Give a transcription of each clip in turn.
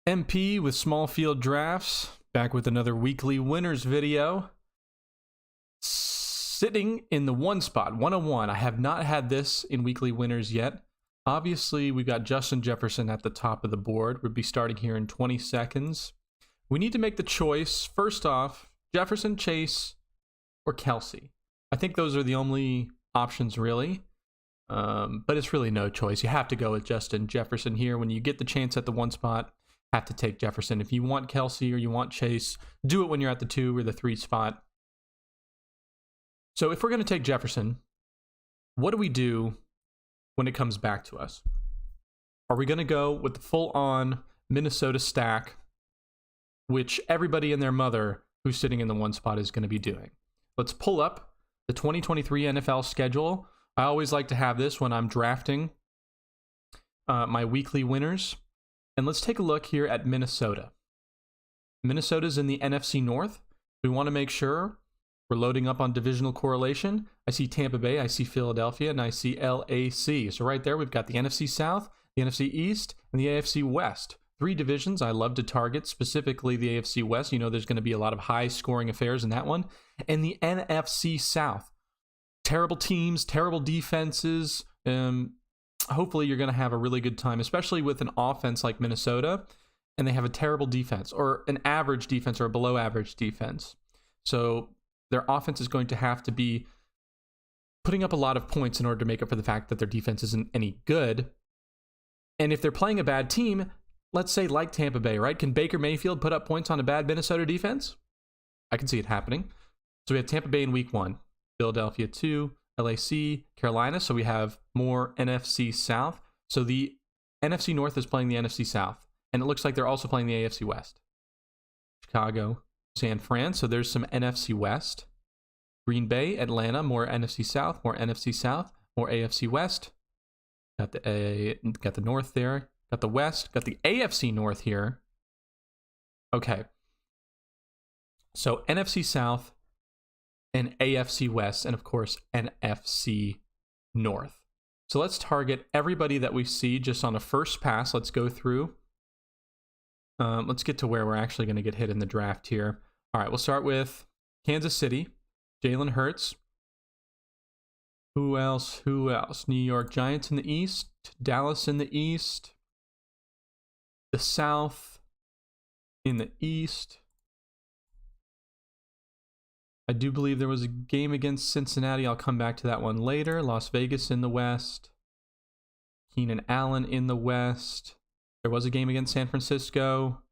MP with small field drafts, back with another weekly winners video. Sitting in the one spot, 101. I have not had this in weekly winners yet. Obviously, we've got Justin Jefferson at the top of the board. We'll be starting here in 20 seconds. We need to make the choice. First off, Jefferson, Chase, or Kelsey. I think those are the only options, really. But it's really no choice. You have to go with Justin Jefferson here. When you get the chance at the one spot, have to take Jefferson. If you want Kelsey or you want Chase, do it when you're at the 2 or the 3 spot. So if we're going to take Jefferson, what do we do when it comes back to us? Are we going to go with the full-on Minnesota stack, which everybody and their mother who's sitting in the one spot is going to be doing? Let's pull up the 2023 NFL schedule. I always like to have this when I'm drafting my weekly winners. And let's take a look here at Minnesota. Minnesota's in the NFC North. We want to make sure we're loading up on divisional correlation. I see Tampa Bay, I see Philadelphia, and I see LAC. So right there, we've got the NFC South, the NFC East, and the AFC West. 3 divisions I love to target, specifically the AFC West. You know there's going to be a lot of high-scoring affairs in that one. And the NFC South. Terrible teams, terrible defenses. Hopefully you're going to have a really good time, especially with an offense like Minnesota, and they have a terrible defense, or an average defense, or a below average defense. So their offense is going to have to be putting up a lot of points in order to make up for the fact that their defense isn't any good. And if they're playing a bad team, let's say like Tampa Bay, right? Can Baker Mayfield put up points on a bad Minnesota defense? I can see it happening. So we have Tampa Bay in week 1, Philadelphia 2, LAC, Carolina. So we have more NFC South. So the NFC North is playing the NFC South. And it looks like they're also playing the AFC West. Chicago, San Fran. So there's some NFC West. Green Bay, Atlanta, more NFC South, more NFC South, more AFC West. Got the North there. Got the West. Got the AFC North here. Okay. So NFC South and AFC West, and of course NFC North. So let's target everybody that we see just on a first pass. Let's go through. Let's get to where we're actually going to get hit in the draft here. All right, we'll start with Kansas City, Jalen Hurts. Who else? New York Giants in the East, Dallas in the East, the South in the East. I do believe there was a game against Cincinnati. I'll come back to that one later. Las Vegas in the West. Keenan Allen in the West. There was a game against San Francisco.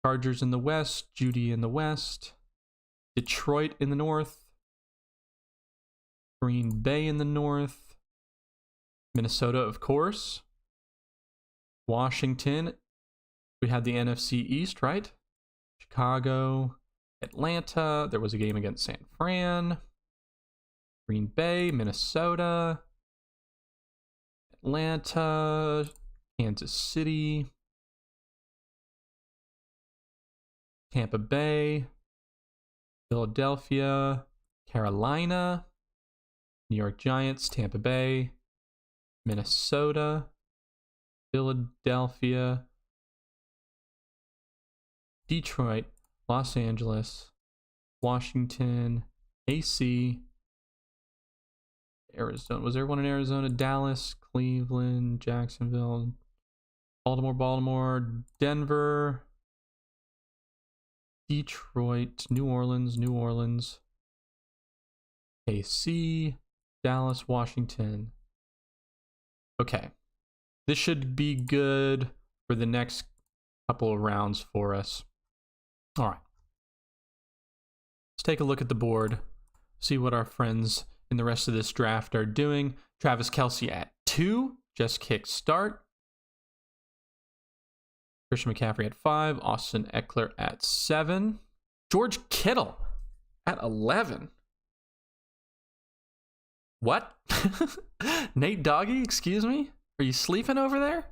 Chargers in the West. Judy in the West. Detroit in the North. Green Bay in the North. Minnesota, of course. Washington. We had the NFC East, right? Chicago. Atlanta, there was a game against San Fran. Green Bay, Minnesota. Atlanta, Kansas City. Tampa Bay. Philadelphia, Carolina. New York Giants, Tampa Bay. Minnesota. Philadelphia. Detroit. Los Angeles, Washington, AC, Arizona. Was there one in Arizona? Dallas, Cleveland, Jacksonville, Baltimore, Denver, Detroit, New Orleans, AC, Dallas, Washington. Okay. This should be good for the next couple of rounds for us. All right, let's take a look at the board, see what our friends in the rest of this draft are doing. Travis Kelce at 2, just kick start. Christian McCaffrey at 5, Austin Eckler at 7, George Kittle at 11. What? Nate Doggy, excuse me? Are you sleeping over there? Or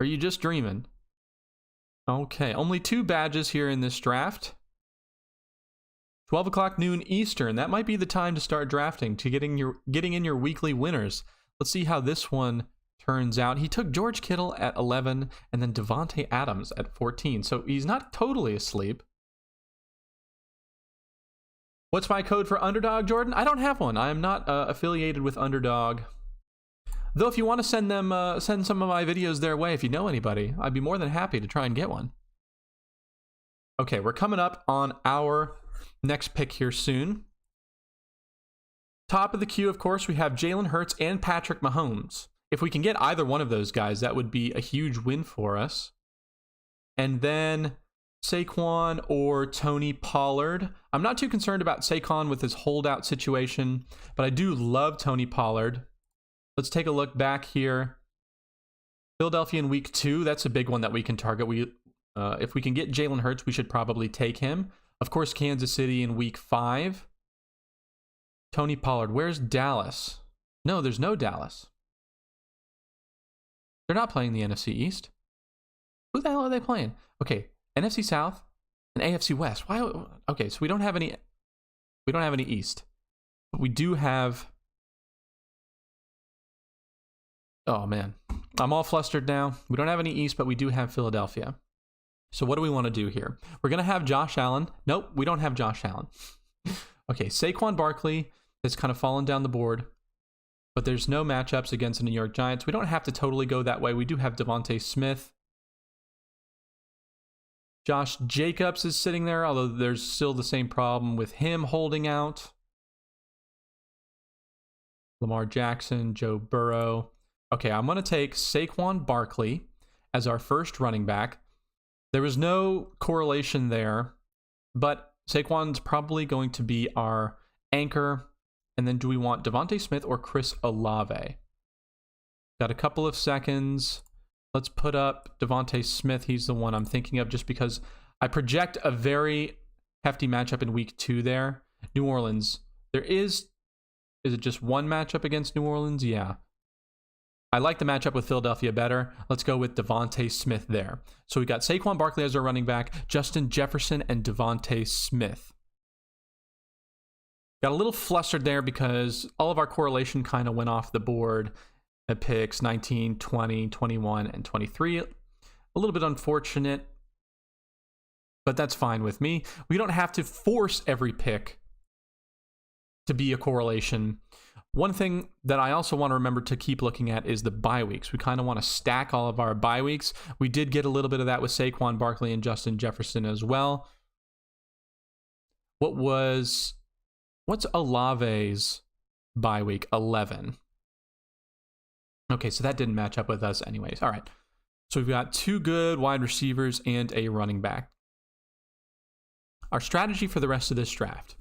are you just dreaming? Okay, only 2 badges here in this draft. 12 o'clock noon Eastern. That might be the time to start drafting, to getting in your weekly winners. Let's see how this one Turns out he took George Kittle at 11 and then Devontae Adams at 14. So he's not totally asleep. What's my code for Underdog, Jordan? I don't have one. I am not affiliated with Underdog. Though if you want to send them, send some of my videos their way, if you know anybody, I'd be more than happy to try and get one. Okay, we're coming up on our next pick here soon. Top of the queue, of course, we have Jalen Hurts and Patrick Mahomes. If we can get either one of those guys, that would be a huge win for us. And then Saquon or Tony Pollard. I'm not too concerned about Saquon with his holdout situation, but I do love Tony Pollard. Let's take a look back here. Philadelphia in week 2, that's a big one that we can target. If we can get Jalen Hurts, we should probably take him. Of course, Kansas City in week 5. Tony Pollard. Where's Dallas? No, there's no Dallas. They're not playing the NFC East. Who the hell are they playing? Okay, NFC South and AFC West. Why? Okay, so we don't have any East. But we do have. Oh man, I'm all flustered now. We don't have any East, but we do have Philadelphia. So what do we want to do here? We're going to have Josh Allen. Nope, we don't have Josh Allen. Okay, Saquon Barkley has kind of fallen down the board, but there's no matchups against the New York Giants. We don't have to totally go that way. We do have Devontae Smith. Josh Jacobs is sitting there, although there's still the same problem with him holding out. Lamar Jackson, Joe Burrow. Okay, I'm going to take Saquon Barkley as our first running back. There was no correlation there, but Saquon's probably going to be our anchor. And then do we want Devontae Smith or Chris Olave? Got a couple of seconds. Let's put up Devontae Smith. He's the one I'm thinking of just because I project a very hefty matchup in week 2 there. New Orleans. Is it just one matchup against New Orleans? Yeah. I like the matchup with Philadelphia better. Let's go with Devontae Smith there. So we got Saquon Barkley as our running back, Justin Jefferson, and Devontae Smith. Got a little flustered there because all of our correlation kind of went off the board at picks 19, 20, 21, and 23. A little bit unfortunate, but that's fine with me. We don't have to force every pick to be a correlation. One thing that I also want to remember to keep looking at is the bye weeks. We kind of want to stack all of our bye weeks. We did get a little bit of that with Saquon Barkley and Justin Jefferson as well. What's Olave's bye week? 11. Okay, so that didn't match up with us anyways. All right. So we've got 2 good wide receivers and a running back. Our strategy for the rest of this draft.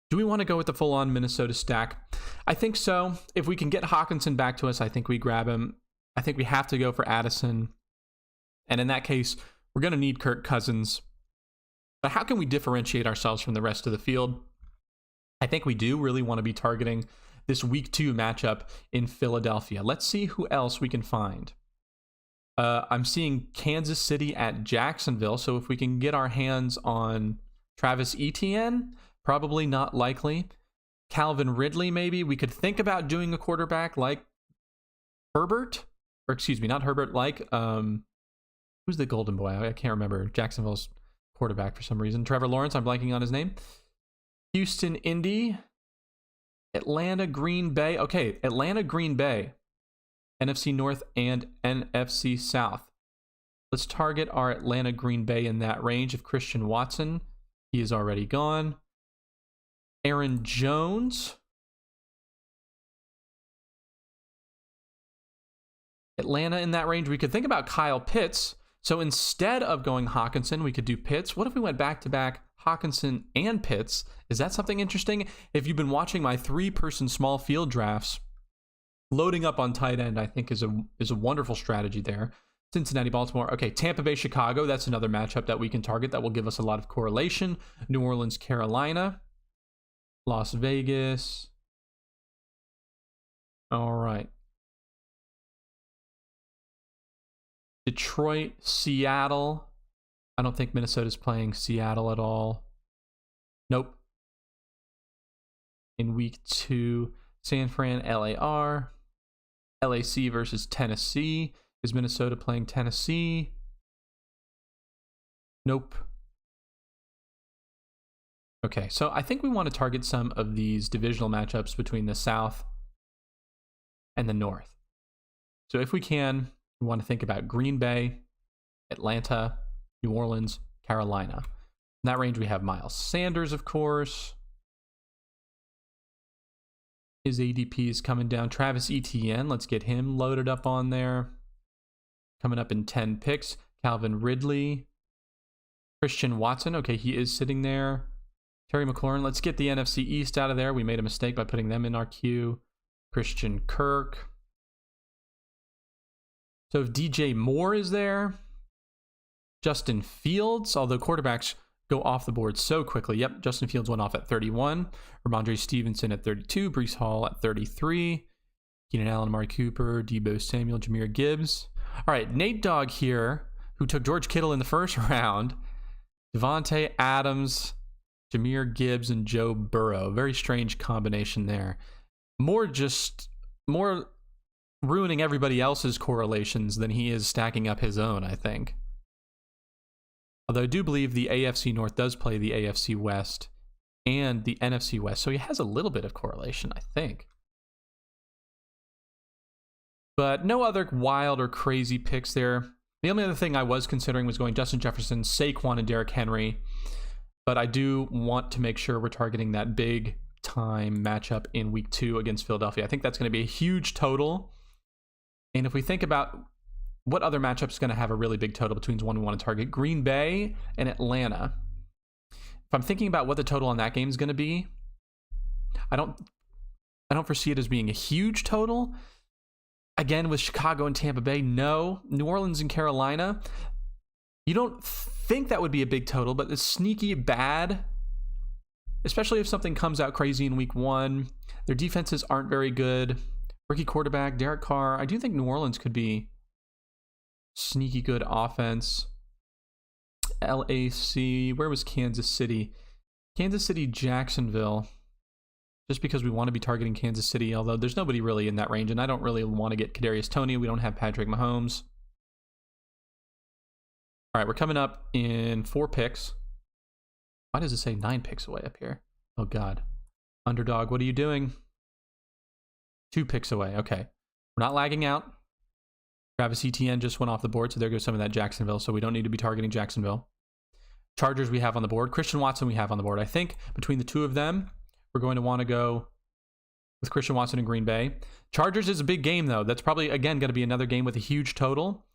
Do we want to go with the full-on Minnesota stack? I think so. If we can get Hawkinson back to us, I think we grab him. I think we have to go for Addison. And in that case, we're going to need Kirk Cousins. But how can we differentiate ourselves from the rest of the field? I think we do really want to be targeting this week 2 matchup in Philadelphia. Let's see who else we can find. I'm seeing Kansas City at Jacksonville. So if we can get our hands on Travis Etienne, probably not likely. Calvin Ridley, maybe. We could think about doing a quarterback like Herbert. Or excuse me, not Herbert, like, who's the golden boy? I can't remember. Jacksonville's quarterback for some reason. Trevor Lawrence, I'm blanking on his name. Houston, Indy. Atlanta, Green Bay. Okay, Atlanta, Green Bay. NFC North and NFC South. Let's target our Atlanta, Green Bay in that range of Christian Watson. He is already gone. Aaron Jones. Atlanta in that range. We could think about Kyle Pitts. So instead of going Hawkinson, we could do Pitts. What if we went back-to-back Hawkinson and Pitts? Is that something interesting? If you've been watching my 3-person small field drafts, loading up on tight end, I think is a wonderful strategy there. Cincinnati, Baltimore. Okay, Tampa Bay, Chicago. That's another matchup that we can target that will give us a lot of correlation. New Orleans, Carolina. Las Vegas. All right. Detroit, Seattle. I don't think Minnesota's playing Seattle at all. Nope. In week 2, San Fran, LAR. LAC versus Tennessee. Is Minnesota playing Tennessee? Nope. Okay, so I think we want to target some of these divisional matchups between the South and the North. So if we can, we want to think about Green Bay, Atlanta, New Orleans, Carolina. In that range, we have Miles Sanders, of course. His ADP is coming down. Travis Etienne, let's get him loaded up on there. Coming up in 10 picks. Calvin Ridley. Christian Watson, okay, he is sitting there. Terry McLaurin, let's get the NFC East out of there. We made a mistake by putting them in our queue. Christian Kirk. So if DJ Moore is there, Justin Fields, although quarterbacks go off the board so quickly. Yep, Justin Fields went off at 31. Ramondre Stevenson at 32. Breece Hall at 33. Keenan Allen, Amari Cooper, Deebo Samuel, Jahmyr Gibbs. All right, Nate Dogg here, who took George Kittle in the first round. Devontae Adams, Jahmyr Gibbs, and Joe Burrow. Very strange combination there. More ruining everybody else's correlations than he is stacking up his own, I think. Although I do believe the AFC North does play the AFC West and the NFC West, so he has a little bit of correlation, I think. But no other wild or crazy picks there. The only other thing I was considering was going Justin Jefferson, Saquon, and Derrick Henry. But I do want to make sure we're targeting that big time matchup in week 2 against Philadelphia. I think that's going to be a huge total. And if we think about what other matchup is going to have a really big total between one we want to target, Green Bay and Atlanta. If I'm thinking about what the total on that game is going to be, I don't foresee it as being a huge total. Again, with Chicago and Tampa Bay, no. New Orleans and Carolina, you don't think that would be a big total, but it's sneaky bad, especially if something comes out crazy in week 1. Their defenses aren't very good. Rookie quarterback, Derek Carr. I do think New Orleans could be sneaky good offense. LAC, where was Kansas City? Kansas City, Jacksonville. Just because we want to be targeting Kansas City, although there's nobody really in that range, and I don't really want to get Kadarius Toney. We don't have Patrick Mahomes. All right, we're coming up in 4 picks. Why does it say 9 picks away up here? Oh, God. Underdog, what are you doing? 2 picks away. Okay. We're not lagging out. Travis Etienne just went off the board, so there goes some of that Jacksonville, so we don't need to be targeting Jacksonville. Chargers we have on the board. Christian Watson we have on the board. I think between the two of them, we're going to want to go with Christian Watson and Green Bay. Chargers is a big game, though. That's probably, again, going to be another game with a huge total.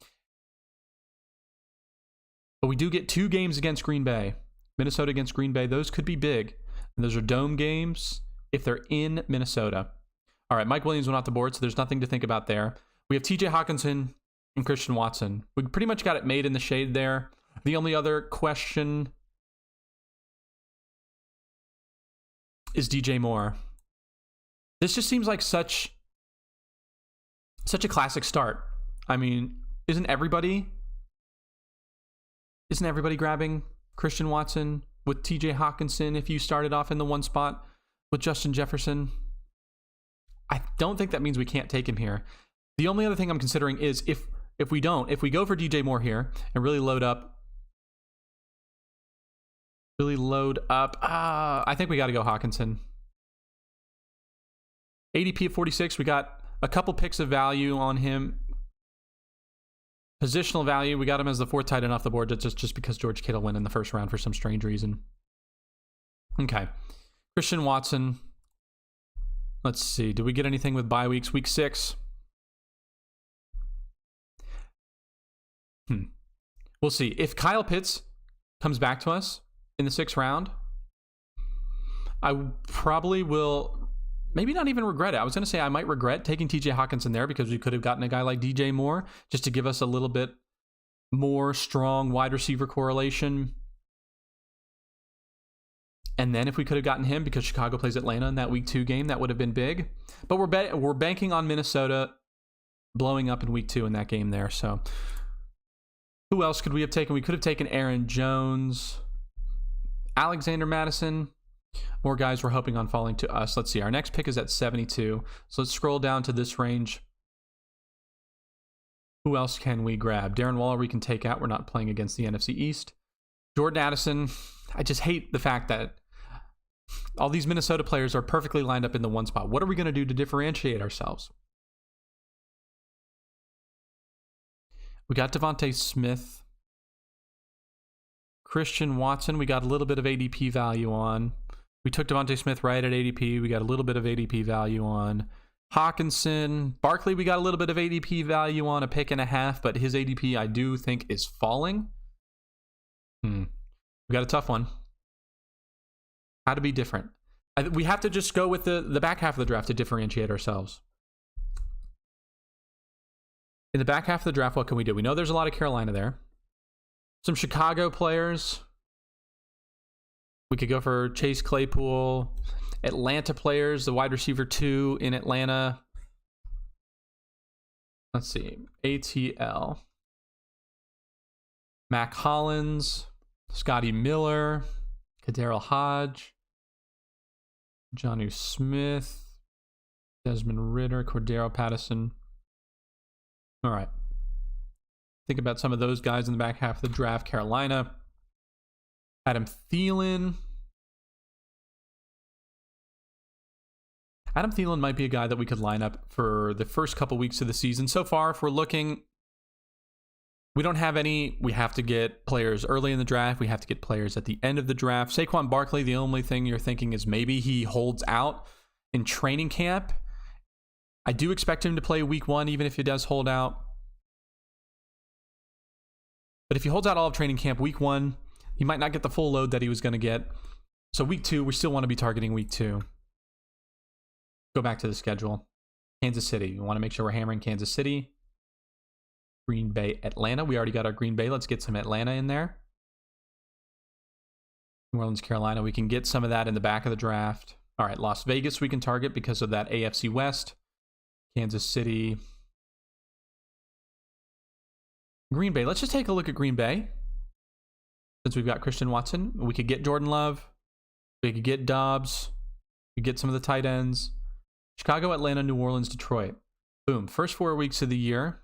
But we do get 2 games against Green Bay. Minnesota against Green Bay. Those could be big. And those are dome games if they're in Minnesota. All right, Mike Williams went off the board, so there's nothing to think about there. We have TJ Hawkinson and Christian Watson. We pretty much got it made in the shade there. The only other question is DJ Moore. This just seems like such a classic start. I mean, isn't everybody grabbing Christian Watson with TJ Hawkinson if you started off in the 1 spot with Justin Jefferson? I don't think that means we can't take him here. The only other thing I'm considering is if we go for DJ Moore here and really load up, I think we got to go Hawkinson. ADP at 46, we got a couple picks of value on him. Positional value, we got him as the 4th tight end off the board just because George Kittle went in the first round for some strange reason. Okay. Christian Watson. Let's see. Did we get anything with bye weeks? Week 6. We'll see. If Kyle Pitts comes back to us in the 6th round, I probably will maybe not even regret it. I was going to say I might regret taking TJ Hawkinson there because we could have gotten a guy like DJ Moore just to give us a little bit more strong wide receiver correlation. And then if we could have gotten him because Chicago plays Atlanta in that week 2 game, that would have been big. But we're banking on Minnesota blowing up in week 2 in that game there. So who else could we have taken? We could have taken Aaron Jones, Alexander Madison. More guys we're hoping on falling to us. Let's see. Our next pick is at 72. So let's scroll down to this range. Who else can we grab? Darren Waller we can take out. We're not playing against the NFC East. Jordan Addison. I just hate the fact that all these Minnesota players are perfectly lined up in the one spot. What are we going to do to differentiate ourselves? We got Devontae Smith. Christian Watson, we got a little bit of ADP value on. We took Devontae Smith right at ADP. We got a little bit of ADP value on. Hawkinson. Barkley, we got a little bit of ADP value on, a pick and a half, but his ADP I do think is falling. We got a tough one. How to be different. We have to just go with the back half of the draft to differentiate ourselves. In the back half of the draft, what can we do? We know there's a lot of Carolina there. Some Chicago players. We could go for Chase Claypool. Atlanta players, the wide receiver 2 in Atlanta. Let's see. ATL. Mac Hollins. Scotty Miller. Kaderil Hodge. Jonnu Smith. Desmond Ridder. Cordero Patterson. All right. Think about some of those guys in the back half of the draft. Carolina. Adam Thielen. Adam Thielen might be a guy that we could line up for the first couple weeks of the season. So far, if we're looking, we don't have any. We have to get players early in the draft. We have to get players at the end of the draft. Saquon Barkley, the only thing you're thinking is maybe he holds out in training camp. I do expect him to play week 1, even if he does hold out. But if he holds out all of training camp, week 1, he might not get the full load that he was going to get. So week 2, we still want to be targeting week 2. Go back to the schedule. Kansas City. We want to make sure we're hammering Kansas City. Green Bay, Atlanta. We already got our Green Bay. Let's get some Atlanta in there. New Orleans, Carolina. We can get some of that in the back of the draft. All right, Las Vegas we can target because of that AFC West. Kansas City. Green Bay. Let's just take a look at Green Bay. Since we've got Christian Watson, we could get Jordan Love. We could get Dobbs. We could get some of the tight ends. Chicago, Atlanta, New Orleans, Detroit. Boom. First 4 weeks of the year.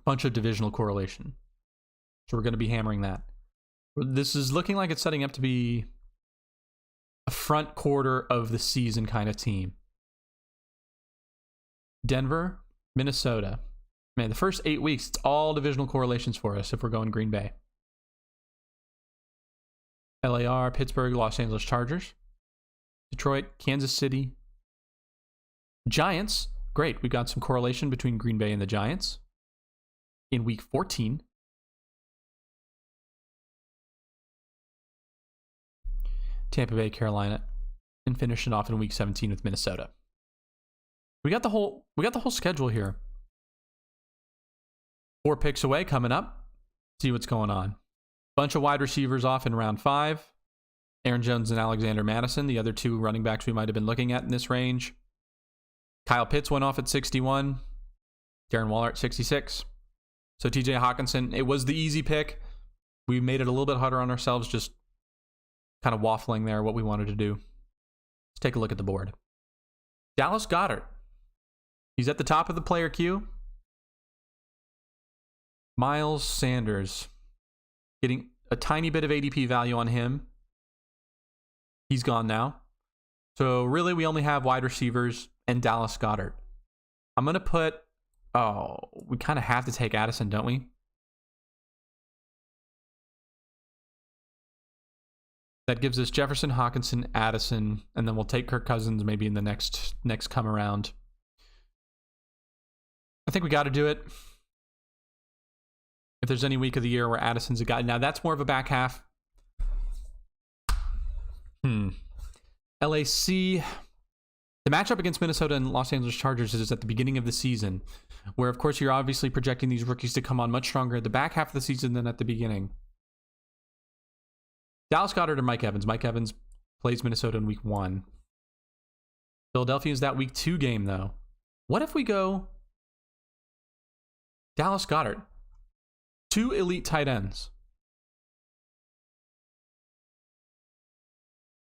Bunch of divisional correlation. So we're going to be hammering that. This is looking like it's setting up to be a front quarter of the season kind of team. Denver, Minnesota. Man, the first 8 weeks, it's all divisional correlations for us if we're going Green Bay. LAR, Pittsburgh, Los Angeles Chargers. Detroit, Kansas City. Giants. Great. We got some correlation between Green Bay and the Giants in week 14. Tampa Bay, Carolina, and finish it off in week 17 with Minnesota. We got the whole schedule here. 4 picks away coming up. See what's going on. Bunch of wide receivers off in round 5. Aaron Jones and Alexander Mattison, the other 2 running backs we might have been looking at in this range. Kyle Pitts went off at 61. Darren Waller at 66. So TJ Hawkinson, it was the easy pick. We made it a little bit harder on ourselves, just kind of waffling there what we wanted to do. Let's take a look at the board. Dallas Goedert. He's at the top of the player queue. Miles Sanders. Getting a tiny bit of ADP value on him. He's gone now. So really we only have wide receivers and Dallas Goedert. I'm going to put... Oh, we kind of have to take Addison, don't we? That gives us Jefferson, Hawkinson, Addison, and then we'll take Kirk Cousins maybe in the next come around. I think we got to do it. If there's any week of the year where Addison's a guy. Now, that's more of a back half. LAC. The matchup against Minnesota and Los Angeles Chargers is at the beginning of the season, where, of course, you're obviously projecting these rookies to come on much stronger at the back half of the season than at the beginning. Dallas Goedert or Mike Evans. Mike Evans plays Minnesota in week 1. Philadelphia is that week 2 game, though. What if we go Dallas Goedert? 2 elite tight ends.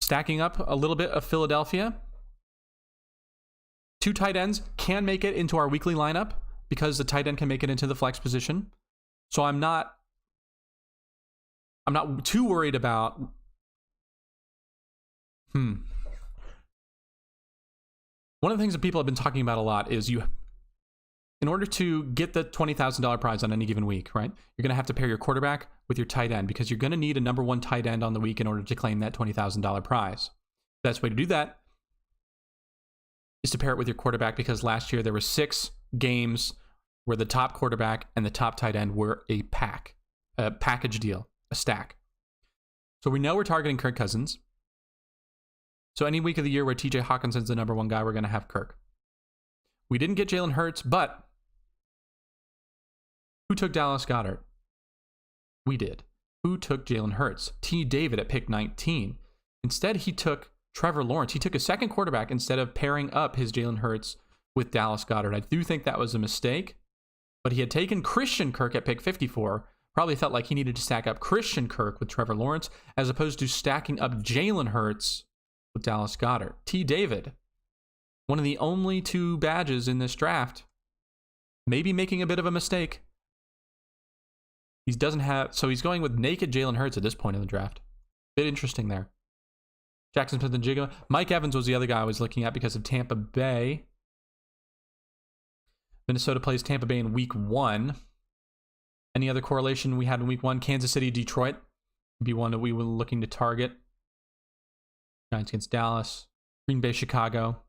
Stacking up a little bit of Philadelphia. 2 tight ends can make it into our weekly lineup because the tight end can make it into the flex position. So I'm not too worried about One of the things that people have been talking about a lot is in order to get the $20,000 prize on any given week, right? You're going to have to pair your quarterback with your tight end because you're going to need a number one tight end on the week in order to claim that $20,000 prize. The best way to do that is to pair it with your quarterback because last year there were 6 games where the top quarterback and the top tight end were a package deal, a stack. So we know we're targeting Kirk Cousins. So any week of the year where TJ Hawkinson's the number one guy, we're going to have Kirk. We didn't get Jalen Hurts, but who took Dallas Goedert? We did. Who took Jalen Hurts? T. David at pick 19. Instead, he took Trevor Lawrence. He took a second quarterback instead of pairing up his Jalen Hurts with Dallas Goedert. I do think that was a mistake, but he had taken Christian Kirk at pick 54. Probably felt like he needed to stack up Christian Kirk with Trevor Lawrence as opposed to stacking up Jalen Hurts with Dallas Goedert. T. David, one of the only 2 badges in this draft, maybe making a bit of a mistake. He doesn't have, so he's going with naked Jalen Hurts at this point in the draft. Bit interesting there. Jackson Smith and Jigga. Mike Evans was the other guy I was looking at because of Tampa Bay. Minnesota plays Tampa Bay in week 1. Any other correlation we had in week 1? Kansas City, Detroit would be one that we were looking to target. Giants against Dallas. Green Bay, Chicago.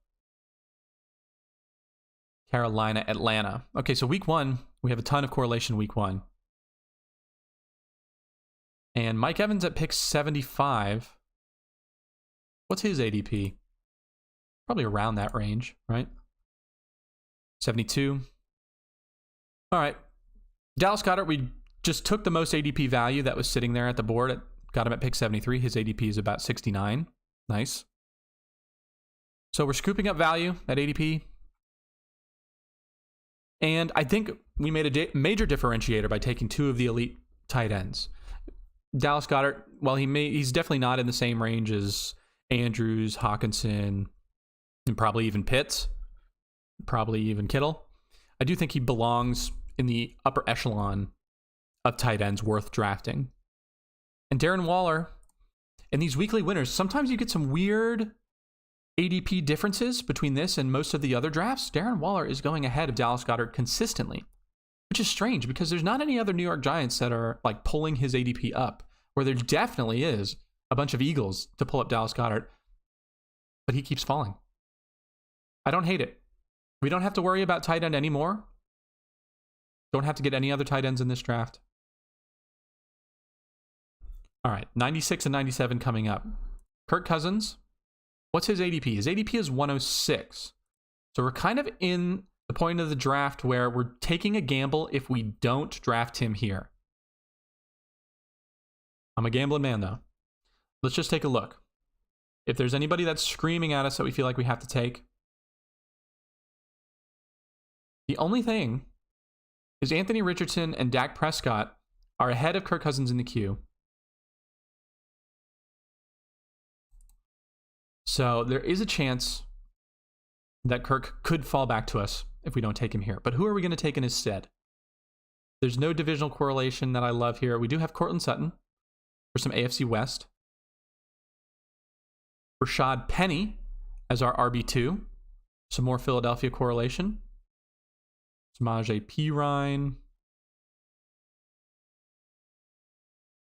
Carolina, Atlanta. Okay, so week 1, we have a ton of correlation week 1. And Mike Evans at pick 75. What's his ADP? Probably around that range, right? 72. All right. Dallas Goedert, we just took the most ADP value that was sitting there at the board. Got him at pick 73. His ADP is about 69. Nice. So we're scooping up value at ADP. And I think we made a major differentiator by taking 2 of the elite tight ends. Dallas Goedert, while he's definitely not in the same range as Andrews, Hawkinson, and probably even Pitts, probably even Kittle. I do think he belongs in the upper echelon of tight ends worth drafting. And Darren Waller, and these weekly winners, sometimes you get some weird ADP differences between this and most of the other drafts. Darren Waller is going ahead of Dallas Goedert consistently, which is strange because there's not any other New York Giants that are like pulling his ADP up, where there definitely is a bunch of Eagles to pull up Dallas Goedert, but he keeps falling. I don't hate it. We don't have to worry about tight end anymore. Don't have to get any other tight ends in this draft. All right, 96 and 97 coming up. Kirk Cousins, what's his ADP? His ADP is 106. So we're kind of in the point of the draft where we're taking a gamble if we don't draft him here. I'm a gambling man, though. Let's just take a look. If there's anybody that's screaming at us that we feel like we have to take, the only thing is Anthony Richardson and Dak Prescott are ahead of Kirk Cousins in the queue. So there is a chance that Kirk could fall back to us if we don't take him here. But who are we going to take in his stead? There's no divisional correlation that I love here. We do have Cortland Sutton for some AFC West. Rashad Penny as our RB2. Some more Philadelphia correlation. Samaje Perine.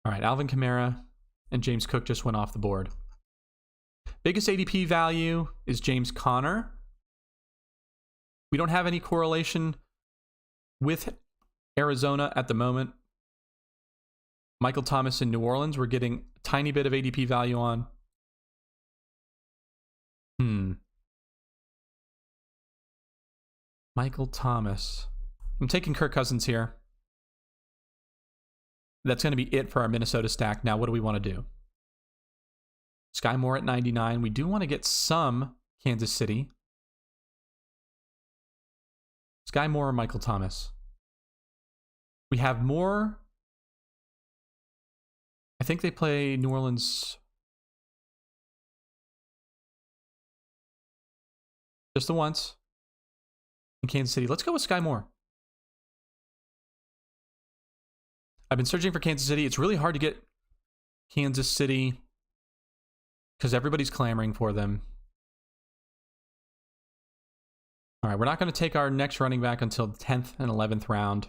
All right, Alvin Kamara and James Cook just went off the board. Biggest ADP value is James Conner. We don't have any correlation with Arizona at the moment. Michael Thomas in New Orleans, we're getting a tiny bit of ADP value on. Michael Thomas. I'm taking Kirk Cousins here. That's going to be it for our Minnesota stack. Now, what do we want to do? Sky Moore at 99. We do want to get some Kansas City. Sky Moore or Michael Thomas. We have more. I think they play New Orleans just the once. In Kansas City. Let's go with Sky Moore. I've been searching for Kansas City. It's really hard to get Kansas City because everybody's clamoring for them. All right, we're not going to take our next running back until the 10th and 11th round.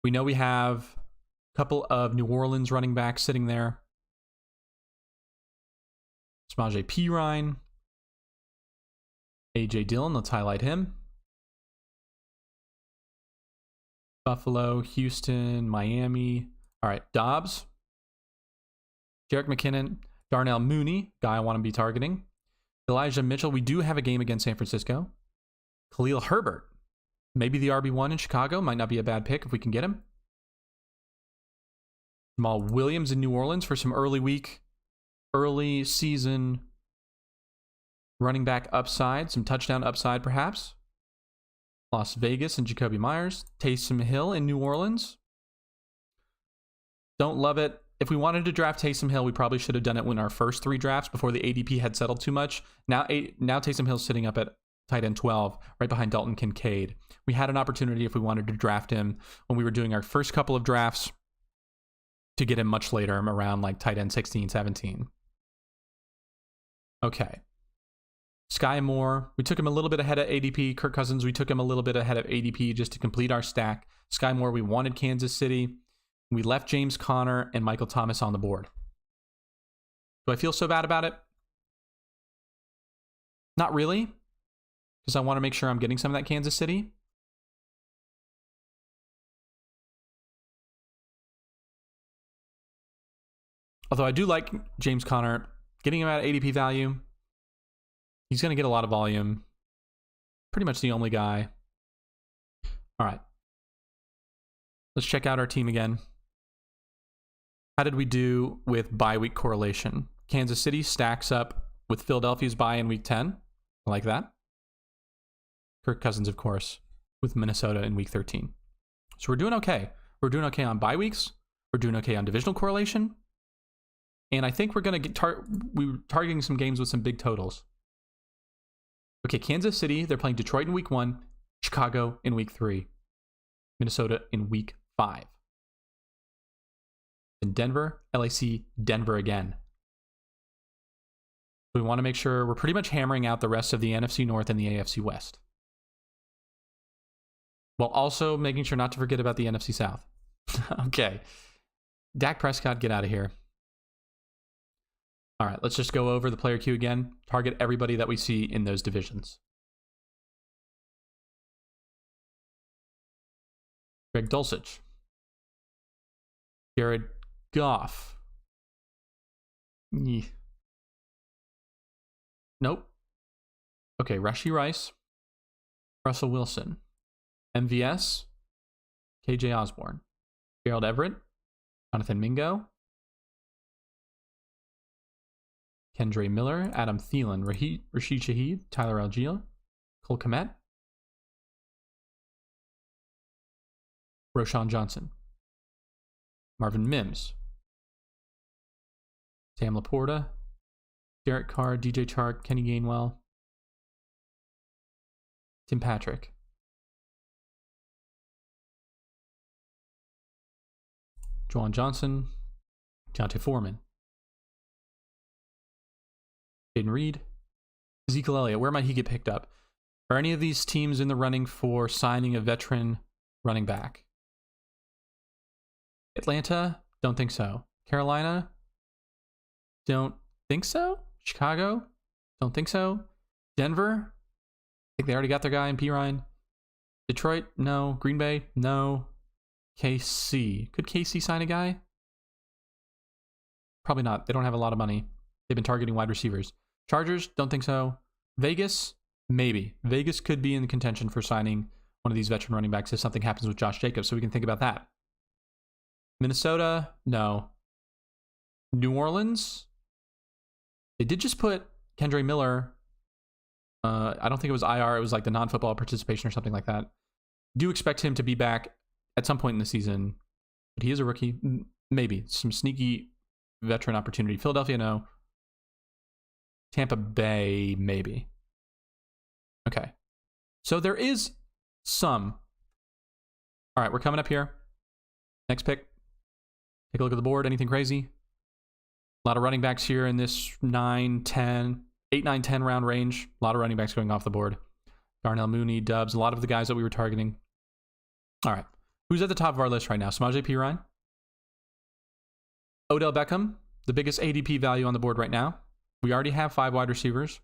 We know we have a couple of New Orleans running backs sitting there. Samaje Perine. A.J. Dillon, let's highlight him. Buffalo, Houston, Miami. All right, Dobbs. Jerick McKinnon. Darnell Mooney, guy I want to be targeting. Elijah Mitchell, we do have a game against San Francisco. Khalil Herbert, maybe the RB1 in Chicago. Might not be a bad pick if we can get him. Jamal Williams in New Orleans for some early season running back upside, some touchdown upside perhaps. Las Vegas and Jacoby Myers. Taysom Hill in New Orleans. Don't love it. If we wanted to draft Taysom Hill, we probably should have done it in our first 3 drafts before the ADP had settled too much. Now Taysom Hill's sitting up at tight end 12, right behind Dalton Kincaid. We had an opportunity if we wanted to draft him when we were doing our first couple of drafts to get him much later, around like tight end 16, 17. Okay. Sky Moore, we took him a little bit ahead of ADP. Kirk Cousins, we took him a little bit ahead of ADP just to complete our stack. Sky Moore, we wanted Kansas City. We left James Conner and Michael Thomas on the board. Do I feel so bad about it? Not really, because I want to make sure I'm getting some of that Kansas City. Although I do like James Conner, getting him at ADP value. He's going to get a lot of volume. Pretty much the only guy. All right. Let's check out our team again. How did we do with bye week correlation? Kansas City stacks up with Philadelphia's bye in week 10. I like that. Kirk Cousins, of course, with Minnesota in week 13. So we're doing okay. We're doing okay on bye weeks. We're doing okay on divisional correlation. And I think we're going to get we're targeting some games with some big totals. Okay, Kansas City, they're playing Detroit in week 1, Chicago in week 3, Minnesota in week 5. In Denver, LAC, Denver again. We want to make sure we're pretty much hammering out the rest of the NFC North and the AFC West. While also making sure not to forget about the NFC South. Okay. Dak Prescott, get out of here. All right, let's just go over the player queue again. Target everybody that we see in those divisions. Greg Dulcich. Jared Goff. Nope. Okay, Rashee Rice. Russell Wilson. MVS. KJ Osborne. Gerald Everett. Jonathan Mingo. Kendre Miller, Adam Thielen, Rashid Shaheed, Tyler Algier, Cole Kmet, Roshan Johnson, Marvin Mims, Sam Laporta, Derek Carr, DJ Chark, Kenny Gainwell, Tim Patrick, Juwan Johnson, Deontay Foreman, Jaden Reed, Ezekiel Elliott. Where might he get picked up? Are any of these teams in the running for signing a veteran running back? Atlanta? Don't think so. Carolina? Don't think so. Chicago? Don't think so. Denver? I think they already got their guy in Perine. Detroit? No. Green Bay? No. KC. Could KC sign a guy? Probably not. They don't have a lot of money. They've been targeting wide receivers. Chargers? Don't think so. Vegas? Maybe. Vegas could be in contention for signing one of these veteran running backs if something happens with Josh Jacobs, so we can think about that. Minnesota? No. New Orleans? They did just put Kendre Miller. I don't think it was IR. It was like the non-football participation or something like that. Do expect him to be back at some point in the season, but he is a rookie. Maybe. Some sneaky veteran opportunity. Philadelphia, no. Tampa Bay, maybe. Okay. So there is some. All right, we're coming up here. Next pick. Take a look at the board. Anything crazy? A lot of running backs here in this 8, 9, 10 round range. A lot of running backs going off the board. Darnell Mooney, Dubs, a lot of the guys that we were targeting. All right. Who's at the top of our list right now? Samaje Perine. Odell Beckham, the biggest ADP value on the board right now. We already have 5 wide receivers.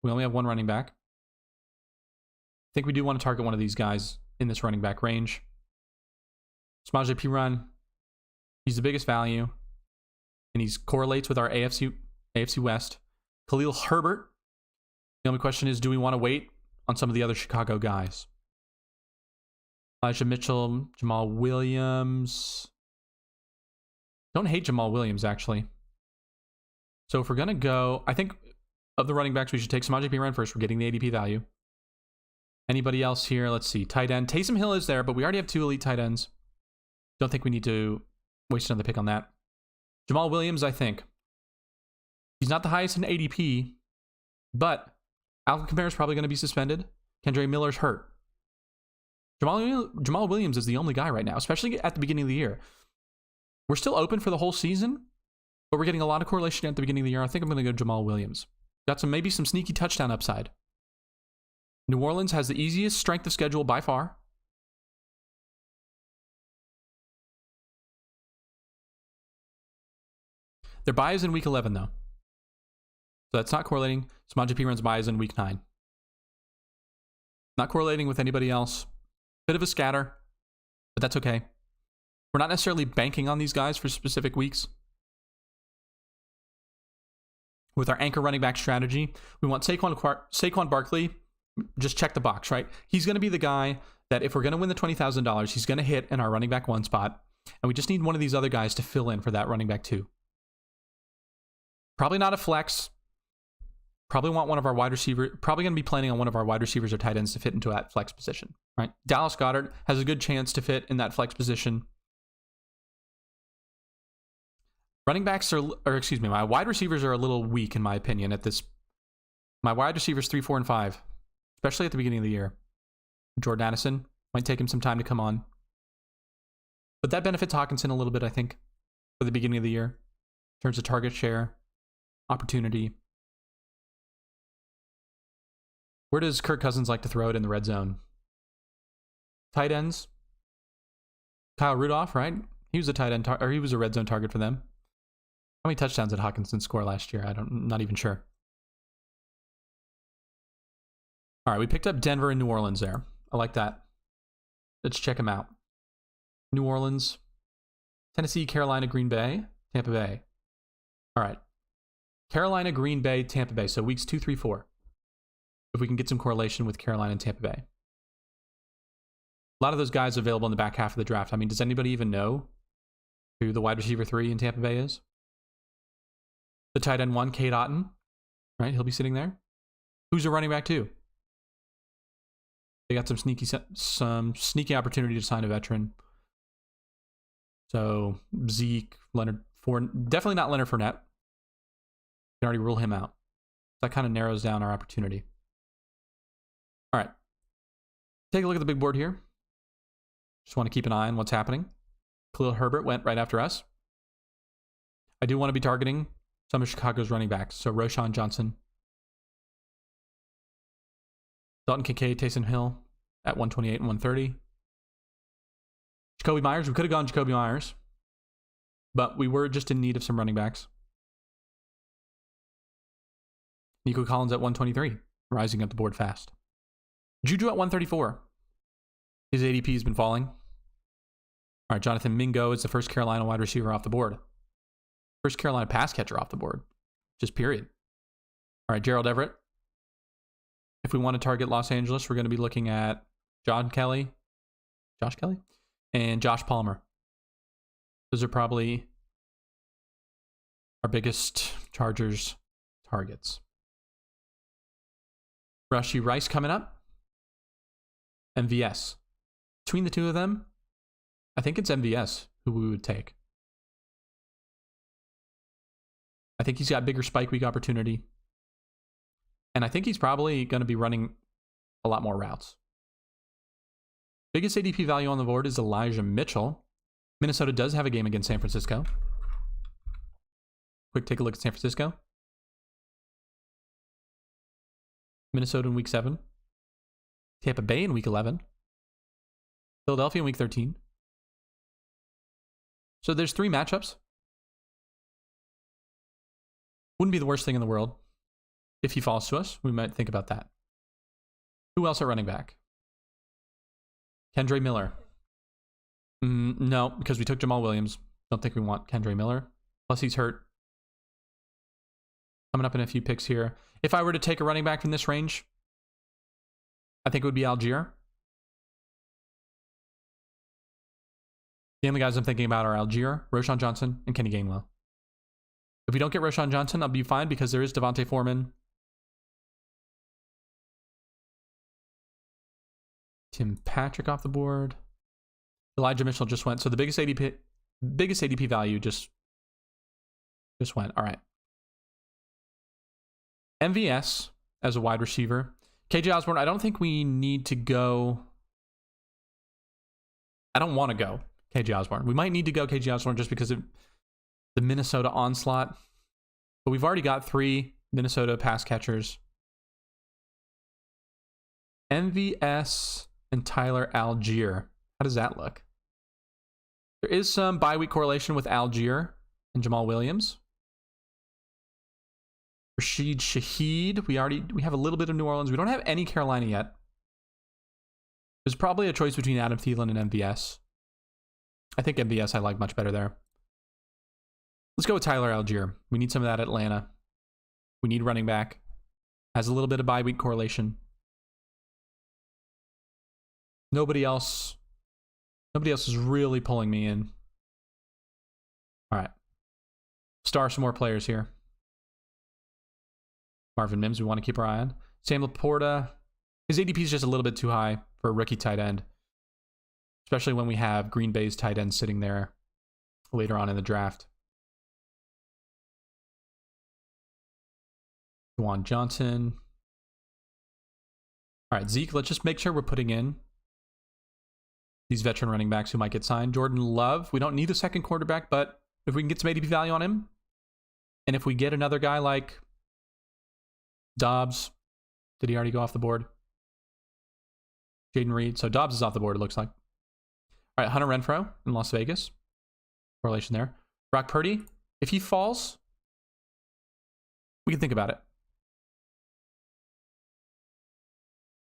We only have 1 running back. I think we do want to target one of these guys in this running back range. Samaje Perine, he's the biggest value, and he correlates with our AFC West. Khalil Herbert. The only question is, do we want to wait on some of the other Chicago guys? Elijah Mitchell, Jamal Williams. Don't hate Jamal Williams, actually. So if we're going to go, I think of the running backs, we should take Samaje Perine first. We're getting the ADP value. Anybody else here? Let's see. Tight end. Taysom Hill is there, but we already have 2 elite tight ends. Don't think we need to waste another pick on that. Jamal Williams, I think. He's not the highest in ADP, but Alvin Kamara is probably going to be suspended. Kendre Miller's hurt. Jamal Williams is the only guy right now, especially at the beginning of the year. We're still open for the whole season, but we're getting a lot of correlation at the beginning of the year. I think I'm going to go Jamal Williams. Got maybe some sneaky touchdown upside. New Orleans has the easiest strength of schedule by far. Their bye is in week 11, though. So that's not correlating. Samaje Perine's bye is in week 9. Not correlating with anybody else. Bit of a scatter, but that's okay. We're not necessarily banking on these guys for specific weeks. With our anchor running back strategy, we want Saquon Barkley. Just check the box, right? He's going to be the guy that if we're going to win the $20,000, he's going to hit in our running back 1 spot. And we just need one of these other guys to fill in for that running back 2. Probably not a flex. Probably want one of our wide receivers. Probably going to be planning on one of our wide receivers or tight ends to fit into that flex position, right? Dallas Goedert has a good chance to fit in that flex position. Running backs my wide receivers are a little weak in my opinion at this. My wide receivers 3, 4, and 5, especially at the beginning of the year. Jordan Addison might take him some time to come on, but that benefits Hawkinson a little bit, I think, for the beginning of the year in terms of target share, opportunity. Where does Kirk Cousins like to throw it in the red zone? Tight ends. Kyle Rudolph, right? He was a tight end, or he was a red zone target for them. How many touchdowns did Hawkinson score last year? I'm not even sure. All right, we picked up Denver and New Orleans there. I like that. Let's check them out. New Orleans, Tennessee, Carolina, Green Bay, Tampa Bay. All right. Carolina, Green Bay, Tampa Bay. So weeks 2, 3, 4. If we can get some correlation with Carolina and Tampa Bay. A lot of those guys available in the back half of the draft. I mean, does anybody even know who the wide receiver 3 in Tampa Bay is? The tight end 1, Cade Otton, right? He'll be sitting there. Who's a running back 2? They got some sneaky opportunity to sign a veteran. So Zeke, Leonard Fournette, definitely not Leonard Fournette. Can already rule him out. That kind of narrows down our opportunity. All right. Take a look at the big board here. Just want to keep an eye on what's happening. Khalil Herbert went right after us. I do want to be targeting some of Chicago's running backs. So Roschon Johnson, Dalton Kincaid, Taysom Hill at 128 and 130. Jacoby Myers. We could have gone Jacoby Myers, but we were just in need of some running backs. Nico Collins at 123, rising up the board fast. Juju at 134. His ADP has been falling. All right, Jonathan Mingo is the first Carolina wide receiver off the board. First Carolina pass catcher off the board. Just period. All right, Gerald Everett. If we want to target Los Angeles, we're going to be looking at Josh Kelly, and Josh Palmer. Those are probably our biggest Chargers targets. Rashee Rice coming up. MVS. Between the two of them, I think it's MVS who we would take. I think he's got bigger spike week opportunity. And I think he's probably going to be running a lot more routes. Biggest ADP value on the board is Elijah Mitchell. Minnesota does have a game against San Francisco. Quick take a look at San Francisco. Minnesota in week 7. Tampa Bay in week 11. Philadelphia in week 13. So there's 3 matchups. Wouldn't be the worst thing in the world. If he falls to us, we might think about that. Who else at running back? Kendre Miller. No, because we took Jamal Williams. Don't think we want Kendre Miller. Plus he's hurt. Coming up in a few picks here. If I were to take a running back from this range, I think it would be Algier. The only guys I'm thinking about are Algier, Roschon Johnson, and Kenny Gainwell. If we don't get Roschon Johnson, I'll be fine because there is Devontae Foreman. Tim Patrick off the board. Elijah Mitchell just went. So the biggest ADP value just went. All right. MVS as a wide receiver. KJ Osborne, I don't think we need to go. I don't want to go KJ Osborne. We might need to go KJ Osborne just because of the Minnesota onslaught. But we've already got 3 Minnesota pass catchers. MVS and Tyler Algier. How does that look? There is some bye week correlation with Algier and Jamal Williams. Rashid Shaheed. We have a little bit of New Orleans. We don't have any Carolina yet. There's probably a choice between Adam Thielen and MVS. I think MVS I like much better there. Let's go with Tyler Algier. We need some of that Atlanta. We need running back. Has a little bit of bye week correlation. Nobody else is really pulling me in. All right. Star some more players here. Marvin Mims, we want to keep our eye on. Sam Laporta. His ADP is just a little bit too high for a rookie tight end. Especially when we have Green Bay's tight end sitting there later on in the draft. Juwan Johnson. All right, Zeke, let's just make sure we're putting in these veteran running backs who might get signed. Jordan Love, we don't need a second quarterback, but if we can get some ADP value on him, and if we get another guy like Dobbs, did he already go off the board? Jaden Reed. So Dobbs is off the board, it looks like. All right, Hunter Renfrow in Las Vegas. Correlation there. Brock Purdy, if he falls, we can think about it.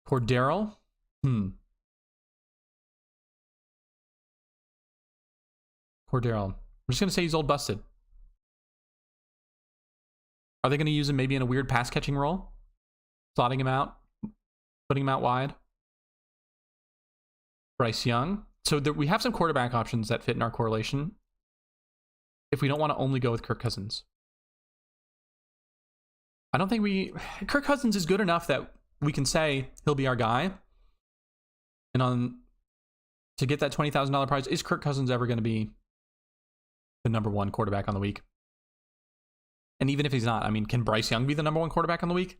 Cordero. Cordero. I'm just going to say he's old busted. Are they going to use him maybe in a weird pass catching role? Slotting him out? Putting him out wide? Bryce Young. So we have some quarterback options that fit in our correlation if we don't want to only go with Kirk Cousins. I don't think Kirk Cousins is good enough that we can say he'll be our guy. And to get that $20,000 prize, is Kirk Cousins ever going to be the number 1 quarterback on the week? And even if he's not, I mean, can Bryce Young be the number 1 quarterback on the week?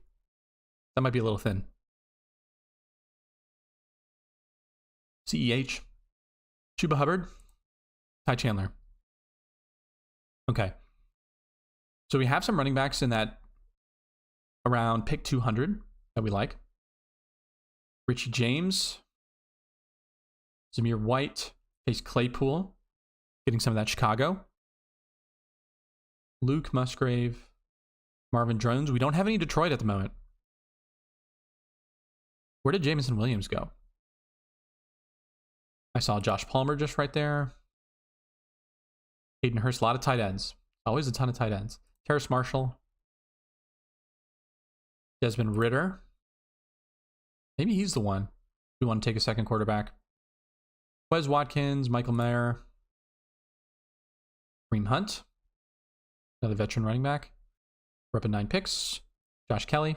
That might be a little thin. CEH. Chuba Hubbard. Ty Chandler. Okay. So we have some running backs in that around pick 200 that we like. Richie James. Zamir White. Chase Claypool. Getting some of that Chicago. Luke Musgrave. Marvin Jones. We don't have any Detroit at the moment. Where did Jameson Williams go? I saw Josh Palmer just right there. Hayden Hurst, a lot of tight ends. Always a ton of tight ends. Terrace Marshall. Desmond Ridder. Maybe he's the one. We want to take a second quarterback. Wes Watkins, Michael Mayer. Kareem Hunt. Another veteran running back. We're up at 9 picks. Josh Kelly.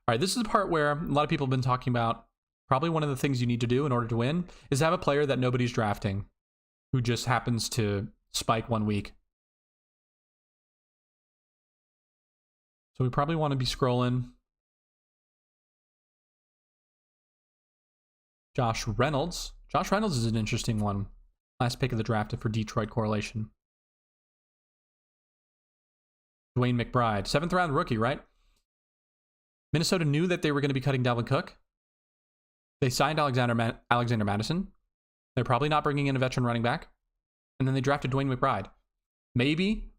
All right, this is the part where a lot of people have been talking about. Probably one of the things you need to do in order to win is have a player that nobody's drafting who just happens to spike one week. So we probably want to be scrolling. Josh Reynolds. Josh Reynolds is an interesting one. Last pick of the draft for Detroit correlation. Dwayne McBride. 7th round rookie, right? Minnesota knew that they were going to be cutting Dalvin Cook. They signed Alexander Madison. They're probably not bringing in a veteran running back. And then they drafted Dwayne McBride. Maybe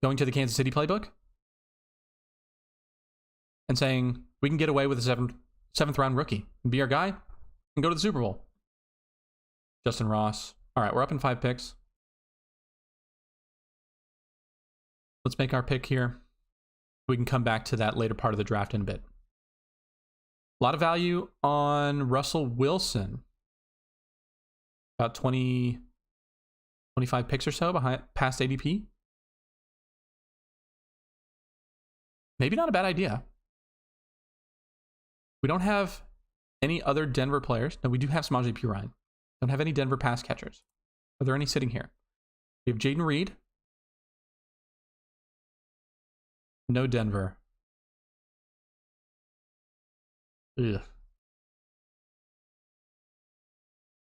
going to the Kansas City playbook and saying, we can get away with a 7th round rookie and be our guy and go to the Super Bowl. Justin Ross. All right, we're up in 5 picks. Let's make our pick here. We can come back to that later part of the draft in a bit. A lot of value on Russell Wilson. About 20, 25 picks or so past ADP. Maybe not a bad idea. We don't have any other Denver players. No, we do have Samaje Perine. Don't have any Denver pass catchers. Are there any sitting here? We have Jaden Reed. No Denver. Ugh.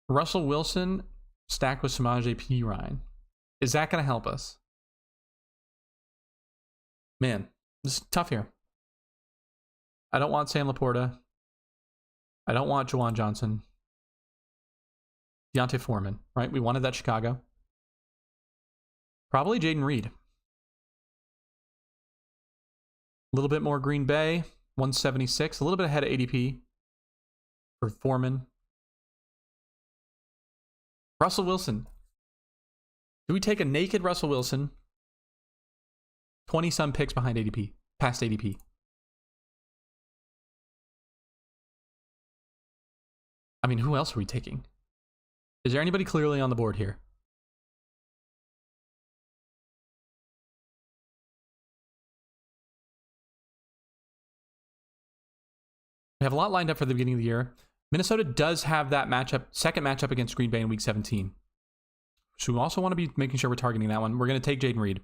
Russell Wilson stacked with Samaje Perine. Is that going to help us? Man, this is tough here. I don't want Sam Laporta. I don't want Juwan Johnson. Deontay Foreman, right? We wanted that Chicago. Probably Jaden Reed. A little bit more Green Bay, 176. A little bit ahead of ADP for Foreman. Russell Wilson. Do we take a naked Russell Wilson? 20-some picks behind ADP, past ADP. I mean, who else are we taking? Is there anybody clearly on the board here? We have a lot lined up for the beginning of the year. Minnesota does have that second matchup against Green Bay in Week 17. So we also want to be making sure we're targeting that one. We're going to take Jaden Reed.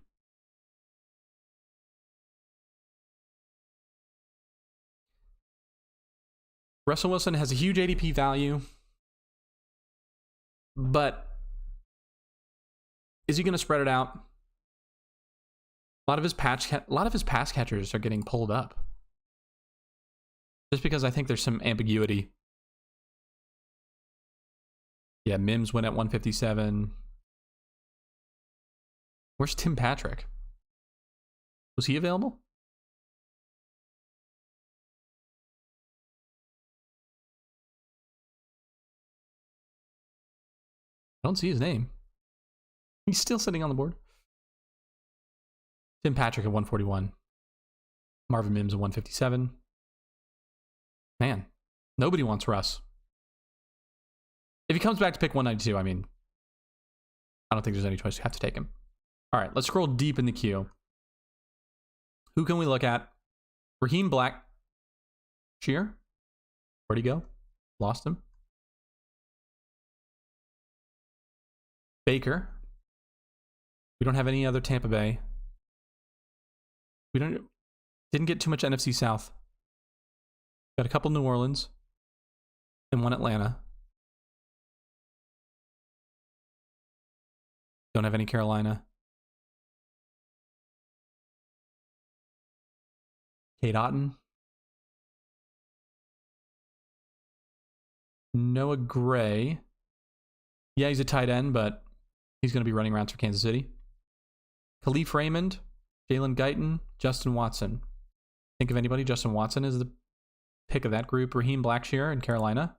Russell Wilson has a huge ADP value, but is he going to spread it out? A lot of his pass catchers are getting pulled up. Just because I think there's some ambiguity. Yeah, Mims went at 157. Where's Tim Patrick? Was he available? I don't see his name. He's still sitting on the board. Tim Patrick at 141. Marvin Mims at 157. Man, nobody wants Russ. If he comes back to pick 192, I mean, I don't think there's any choice. You have to take him. All right, let's scroll deep in the queue. Who can we look at? Raheem Blackshear. Where'd he go? Lost him. Baker. We don't have any other Tampa Bay. We didn't get too much NFC South. Got a couple New Orleans and one Atlanta. Don't have any Carolina. Cade Otton. Noah Gray. Yeah, he's a tight end, but he's going to be running around for Kansas City. Khalif Raymond, Jalen Guyton, Justin Watson. Think of anybody? Justin Watson is the pick of that group. Raheem Blackshear in Carolina.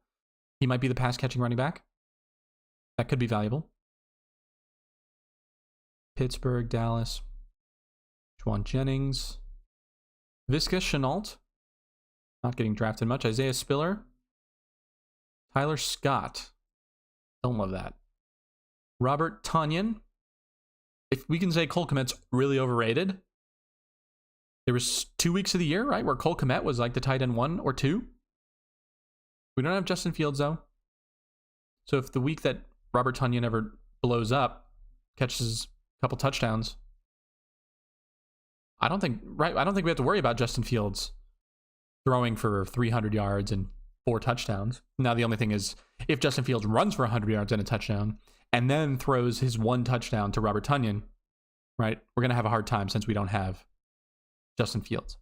He might be the pass-catching running back. That could be valuable. Pittsburgh, Dallas. Juwan Jennings. Visca Chenault. Not getting drafted much. Isaiah Spiller. Tyler Scott. Don't love that. Robert Tonyan. If we can say Cole Kmet's really overrated. There was 2 weeks of the year, right, where Cole Kmet was like the tight end 1 or 2. We don't have Justin Fields, though. So if the week that Robert Tonyan ever blows up, catches a couple touchdowns, I don't think we have to worry about Justin Fields throwing for 300 yards and 4 touchdowns. Now the only thing is, if Justin Fields runs for 100 yards and a touchdown, and then throws his one touchdown to Robert Tonyan, right? We're going to have a hard time since we don't have Justin Fields.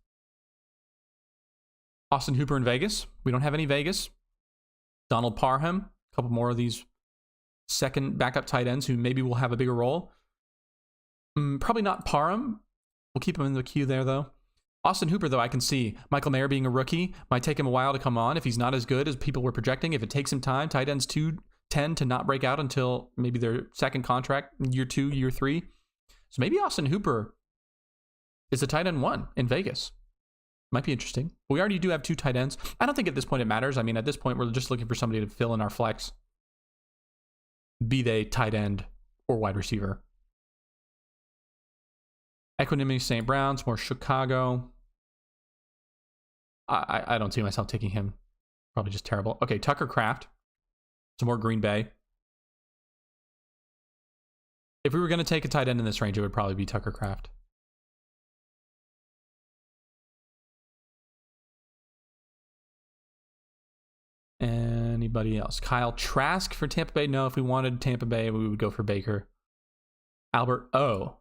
Austin Hooper in Vegas. We don't have any Vegas. Donald Parham. A couple more of these second backup tight ends who maybe will have a bigger role. Probably not Parham. We'll keep him in the queue there, though. Austin Hooper, though, I can see. Michael Mayer being a rookie. Might take him a while to come on if he's not as good as people were projecting. If it takes him time, tight ends tend to not break out until maybe their second contract, year 2, year 3. So maybe Austin Hooper is a tight end 1 in Vegas. Might be interesting. But we already do have 2 tight ends. I don't think at this point it matters. I mean, at this point, we're just looking for somebody to fill in our flex, be they tight end or wide receiver. Equanimity St. Brown's, more Chicago. I don't see myself taking him. Probably just terrible. Okay, Tucker Kraft. Some more Green Bay. If we were going to take a tight end in this range, it would probably be Tucker Kraft. Anybody else? Kyle Trask for Tampa Bay? No, if we wanted Tampa Bay, we would go for Baker. Albert O.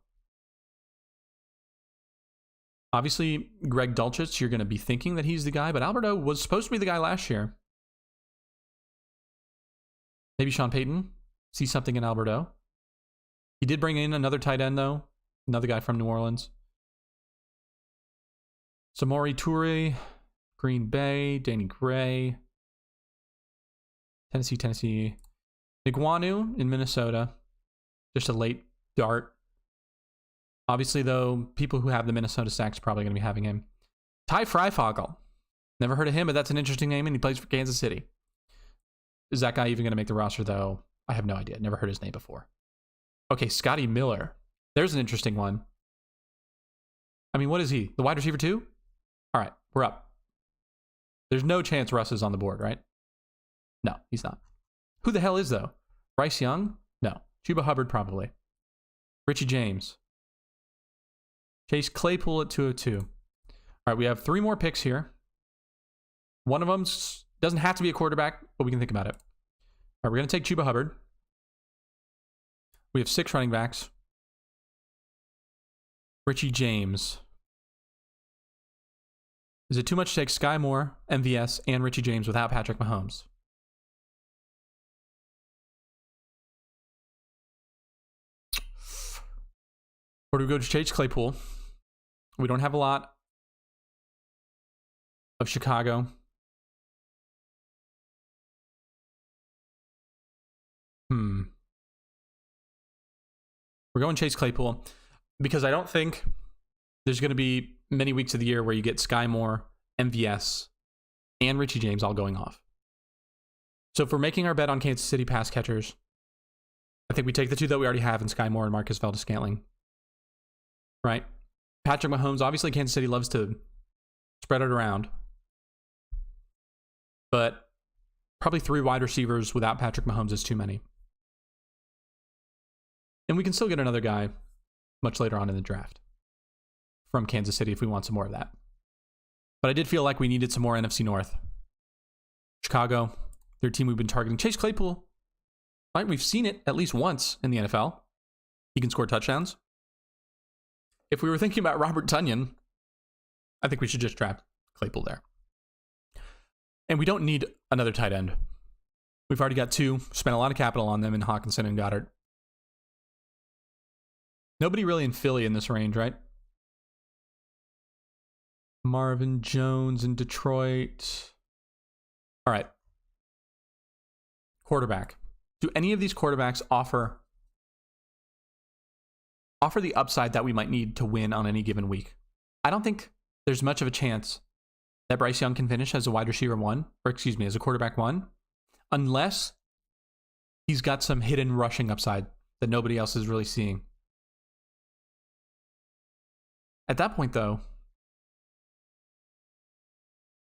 Obviously, Greg Dulcich, you're going to be thinking that he's the guy, but Albert O was supposed to be the guy last year. Maybe Sean Payton. See something in Albert O. He did bring in another tight end, though. Another guy from New Orleans. Samori Toure, Green Bay, Danny Gray. Tennessee. Iguanu in Minnesota. Just a late dart. Obviously, though, people who have the Minnesota stacks are probably going to be having him. Ty Freifogel. Never heard of him, but that's an interesting name, and he plays for Kansas City. Is that guy even going to make the roster, though? I have no idea. Never heard his name before. Okay, Scotty Miller. There's an interesting one. I mean, what is he? The wide receiver 2? All right, we're up. There's no chance Russ is on the board, right? No, he's not. Who the hell is, though? Bryce Young? No. Chuba Hubbard, probably. Richie James. Chase Claypool at 202. All right, we have 3 more picks here. One of them doesn't have to be a quarterback, but we can think about it. All right, we're going to take Chuba Hubbard. We have 6 running backs. Richie James. Is it too much to take Sky Moore, MVS, and Richie James without Patrick Mahomes? Or do we go to Chase Claypool? We don't have a lot of Chicago. We're going Chase Claypool because I don't think there's going to be many weeks of the year where you get Sky Moore, MVS, and Richie James all going off. So if we're making our bet on Kansas City pass catchers, I think we take the 2 that we already have in Sky Moore and Marcus Valdes-Scantling. Right? Patrick Mahomes, obviously Kansas City loves to spread it around. But probably 3 wide receivers without Patrick Mahomes is too many. And we can still get another guy much later on in the draft from Kansas City if we want some more of that. But I did feel like we needed some more NFC North. Chicago, their team we've been targeting. Chase Claypool, right? We've seen it at least once in the NFL. He can score touchdowns. If we were thinking about Robert Tonyan, I think we should just draft Claypool there. And we don't need another tight end. We've already got 2, spent a lot of capital on them in Hawkinson and Goddard. Nobody really in Philly in this range, right? Marvin Jones in Detroit. All right. Quarterback. Do any of these quarterbacks offer the upside that we might need to win on any given week? I don't think there's much of a chance that Bryce Young can finish as a wide receiver 1, or excuse me, as a quarterback 1, unless he's got some hidden rushing upside that nobody else is really seeing. At that point, though,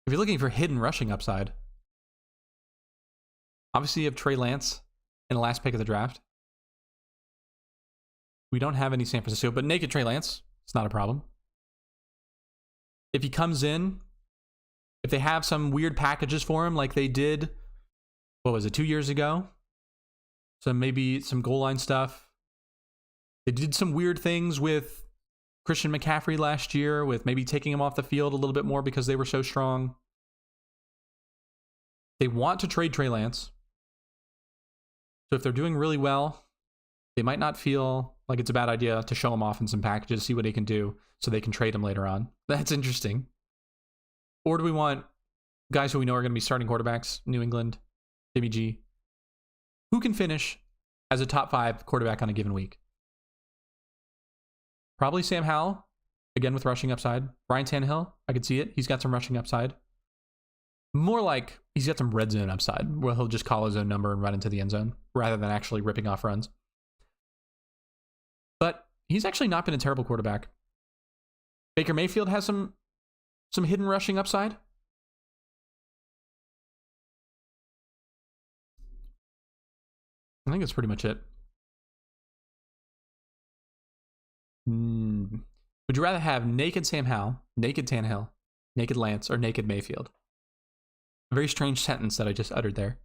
if you're looking for hidden rushing upside, obviously you have Trey Lance in the last pick of the draft. We don't have any San Francisco, but naked Trey Lance, it's not a problem. If he comes in, if they have some weird packages for him like they did, what was it, 2 years ago? maybe some goal line stuff. They did some weird things with Christian McCaffrey last year, with maybe taking him off the field a little bit more because they were so strong. They want to trade Trey Lance. So if they're doing really well, they might not feel like it's a bad idea to show him off in some packages, see what he can do, so they can trade him later on. That's interesting. Or do we want guys who we know are going to be starting quarterbacks? New England, Jimmy G. Who can finish as a top 5 quarterback on a given week? Probably Sam Howell, again with rushing upside. Ryan Tannehill, I could see it. He's got some rushing upside. More like he's got some red zone upside, where he'll just call his own number and run into the end zone, rather than actually ripping off runs. But he's actually not been a terrible quarterback. Baker Mayfield has some hidden rushing upside. I think that's pretty much it. Would you rather have naked Sam Howell, naked Tannehill, naked Lance, or naked Mayfield? A very strange sentence that I just uttered there.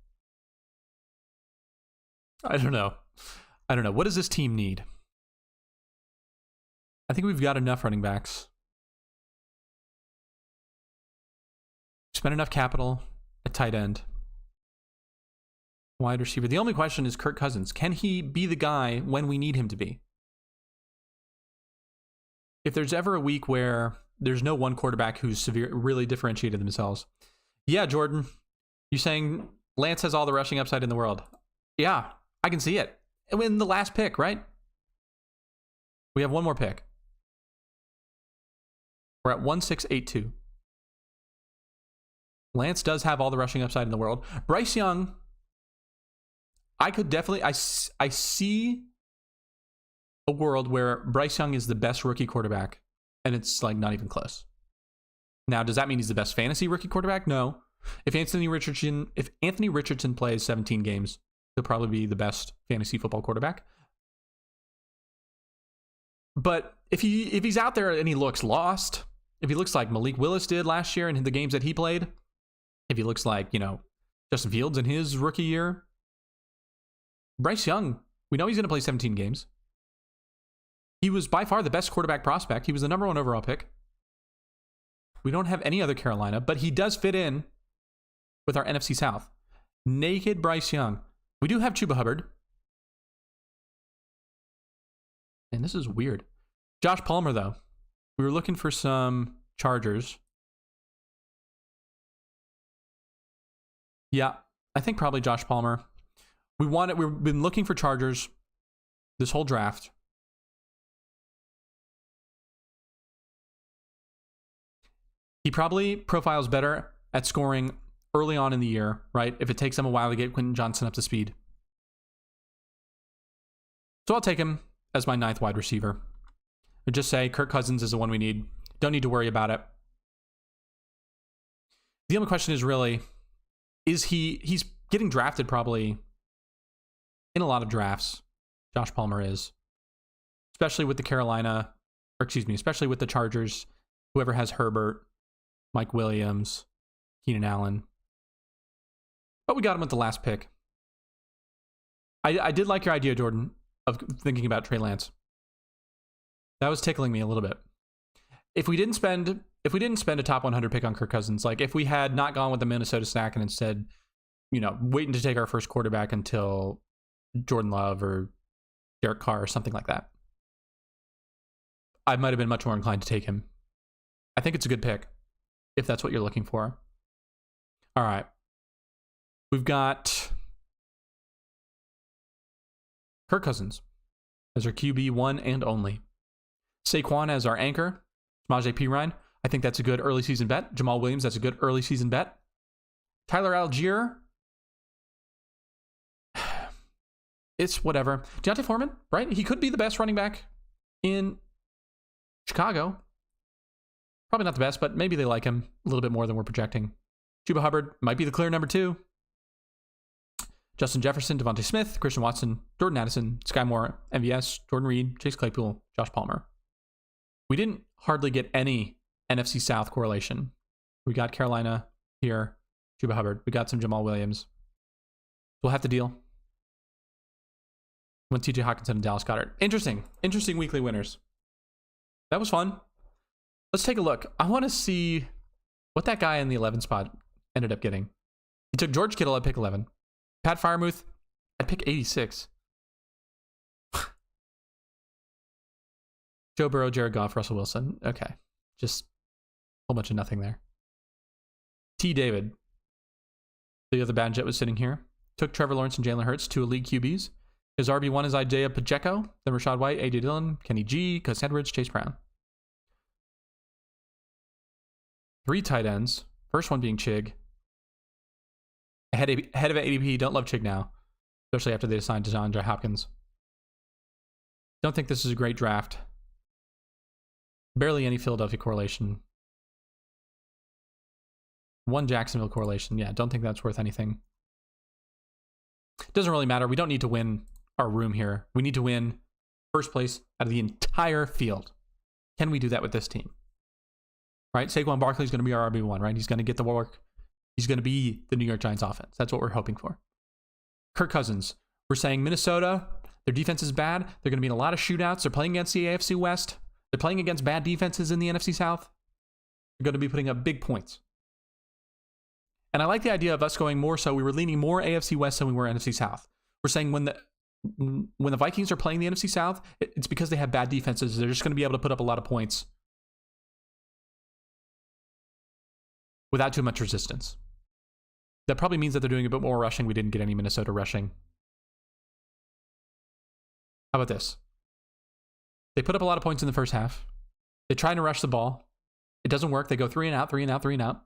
I don't know. What does this team need? I think we've got enough running backs. Spent enough capital at tight end. Wide receiver. The only question is Kirk Cousins. Can he be the guy when we need him to be? If there's ever a week where there's no one quarterback who's really differentiated themselves. Yeah, Jordan, you saying Lance has all the rushing upside in the world? Yeah, I can see it. And in the last pick, right? We have one more pick. We're at 1682. Lance does have all the rushing upside in the world. Bryce Young, I could definitely, I see a world where Bryce Young is the best rookie quarterback, and it's like not even close. Now, does that mean he's the best fantasy rookie quarterback? No. If Anthony Richardson plays 17 games, he'll probably be the best fantasy football quarterback. But if he's out there and he looks lost, if he looks like Malik Willis did last year in the games that he played, if he looks like, Justin Fields in his rookie year, Bryce Young, we know he's going to play 17 games. He was by far the best quarterback prospect. He was the number 1 overall pick. We don't have any other Carolina, but he does fit in with our NFC South. Naked Bryce Young. We do have Chuba Hubbard. And this is weird. Josh Palmer, though. We were looking for some Chargers. Yeah, I think probably Josh Palmer. We've been looking for Chargers this whole draft. He probably profiles better at scoring early on in the year, right? If it takes him a while to get Quentin Johnson up to speed. So I'll take him as my 9th wide receiver. And just say Kirk Cousins is the one we need. Don't need to worry about it. The only question is really, he's getting drafted probably in a lot of drafts. Josh Palmer is. Especially with the especially with the Chargers. Whoever has Herbert, Mike Williams, Keenan Allen. But we got him at the last pick. I did like your idea, Jordan, of thinking about Trey Lance. That was tickling me a little bit. If we didn't spend a top 100 pick on Kirk Cousins, like if we had not gone with the Minnesota stack and instead, waiting to take our first quarterback until Jordan Love or Derek Carr or something like that, I might have been much more inclined to take him. I think it's a good pick, if that's what you're looking for. All right. We've got Kirk Cousins as our QB1 and only. Saquon as our anchor. Samaje Perine, I think that's a good early season bet. Jamal Williams, that's a good early season bet. Tyler Algier, it's whatever. Deontay Foreman, right? He could be the best running back in Chicago. Probably not the best, but maybe they like him a little bit more than we're projecting. Chuba Hubbard might be the clear number 2. Justin Jefferson, Devontae Smith, Christian Watson, Jordan Addison, Sky Moore, MVS, Jordan Reed, Chase Claypool, Josh Palmer. We didn't hardly get any NFC South correlation. We got Carolina here, Chuba Hubbard. We got some Jamal Williams. We'll have to deal. Went TJ Hawkinson and Dallas Goedert. Interesting weekly winners. That was fun. Let's take a look. I want to see what that guy in the 11 spot ended up getting. He took George Kittle at pick 11. Pat Freiermuth at pick 86. Joe Burrow, Jared Goff, Russell Wilson. Okay. Just a whole bunch of nothing there. T. David, the other bad jet, was sitting here. Took Trevor Lawrence and Jalen Hurts, 2 elite QBs. His RB1 is Isaiah Pacheco, then Rashad White, A.J. Dillon, Kenny G, Gus Edwards, Chase Brown. 3 tight ends. First one being Chig. Ahead of ADP. Don't love Chig now, especially after they signed DeAndre Hopkins. Don't think this is a great draft. Barely any Philadelphia correlation. 1 Jacksonville correlation. Yeah, don't think that's worth anything. Doesn't really matter. We don't need to win our room here. We need to win first place out of the entire field. Can we do that with this team? Right? Saquon Barkley is going to be our RB1, right? He's going to get the work. He's going to be the New York Giants offense. That's what we're hoping for. Kirk Cousins. We're saying Minnesota, their defense is bad. They're going to be in a lot of shootouts. They're playing against the AFC West. They're playing against bad defenses in the NFC South. They're going to be putting up big points. And I like the idea of us going more so. We were leaning more AFC West than we were NFC South. We're saying when the Vikings are playing the NFC South, it's because they have bad defenses. They're just going to be able to put up a lot of points without too much resistance. That probably means that they're doing a bit more rushing. We didn't get any Minnesota rushing. How about this? They put up a lot of points in the first half. They try to rush the ball. It doesn't work. They go 3 and out, 3 and out, 3 and out.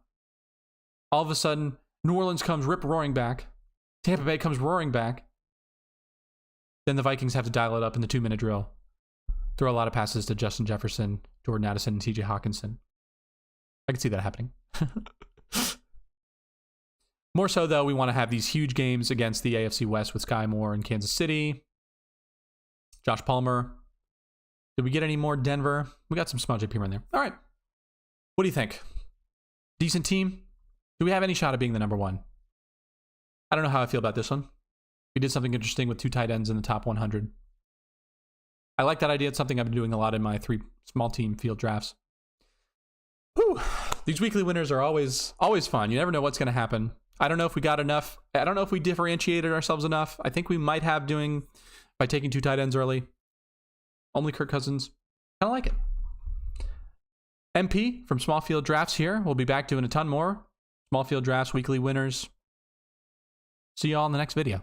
All of a sudden, New Orleans comes rip-roaring back. Tampa Bay comes roaring back. Then the Vikings have to dial it up in the 2-minute drill. Throw a lot of passes to Justin Jefferson, Jordan Addison, and TJ Hawkinson. I can see that happening. More so, though, we want to have these huge games against the AFC West with Sky Moore in Kansas City. Josh Palmer. Did we get any more Denver? We got some small JP in there. All right. What do you think? Decent team? Do we have any shot at being the number 1? I don't know how I feel about this one. We did something interesting with 2 tight ends in the top 100. I like that idea. It's something I've been doing a lot in my 3 small team field drafts. Whew. These weekly winners are always fun. You never know what's going to happen. I don't know if we got enough. I don't know if we differentiated ourselves enough. I think we might have by taking 2 tight ends early. Only Kirk Cousins. Kind of like it. MP from Small Field Drafts here. We'll be back doing a ton more Small Field Drafts, weekly winners. See you all in the next video.